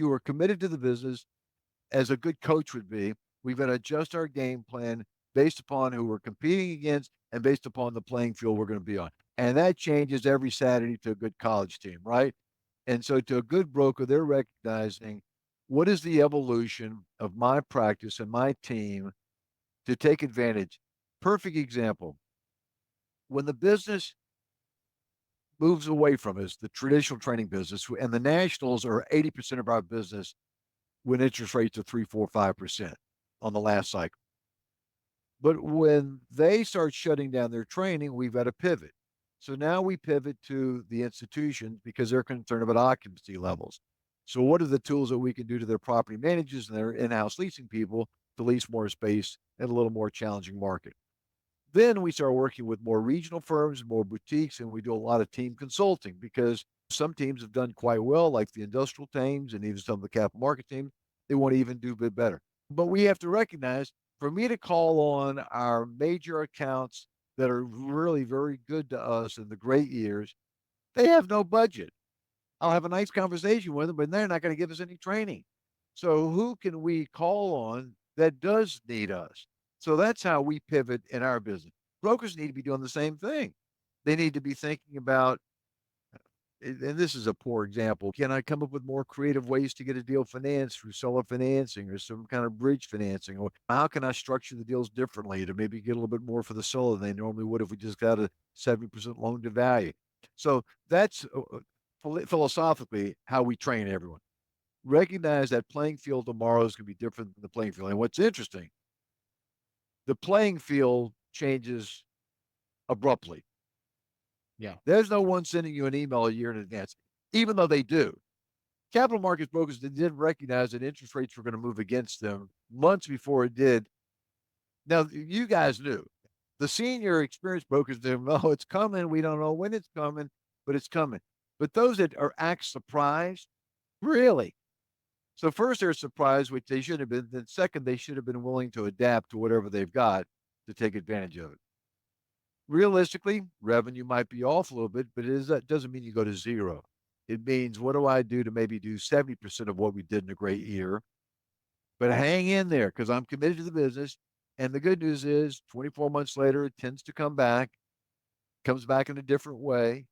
You are committed to the business as a good coach would be. We've got to adjust our game plan based upon who we're competing against and based upon the playing field we're going to be on. And that changes every Saturday to a good college team, right? And so to a good broker, they're recognizing what is the evolution of my practice and my team to take advantage. Perfect example. When the business moves away from us, the traditional training business, and the nationals are 80% of our business when interest rates are 3, 4, 5% on the last cycle. But when they start shutting down their training, we've got to pivot. So now we pivot to the institutions because they're concerned about occupancy levels. So, what are the tools that we can do to their property managers and their in house leasing people to lease more space in a little more challenging market? Then we start working with more regional firms, more boutiques, and we do a lot of team consulting because some teams have done quite well, like the industrial teams and even some of the capital market teams. They want to even do a bit better. But we have to recognize for me to call on our major accounts that are really very good to us in the great years, they have no budget. I'll have a nice conversation with them, but they're not going to give us any training. So who can we call on that does need us? So that's how we pivot in our business. Brokers need to be doing the same thing. They need to be thinking about, and this is a poor example. Can I come up with more creative ways to get a deal financed through seller financing or some kind of bridge financing? Or how can I structure the deals differently to maybe get a little bit more for the seller than they normally would if we just got a 70% loan to value? So that's philosophically how we train everyone. Recognize that playing field tomorrow is going to be different than the playing field. And what's interesting, the playing field changes abruptly. Yeah. There's no one sending you an email a year in advance, even though they do. Capital markets brokers didn't recognize that interest rates were going to move against them months before it did. Now, you guys knew. The senior experienced brokers didn't know it's coming. We don't know when it's coming, but it's coming. But those that are act surprised, really. So first they're surprised, which they should have been. Then second, they should have been willing to adapt to whatever they've got to take advantage of it. Realistically, revenue might be off a little bit, but that doesn't mean you go to zero. It means what do I do to maybe do 70% of what we did in a great year, but hang in there because I'm committed to the business. And the good news is 24 months later, it tends to come back, comes back in a different way.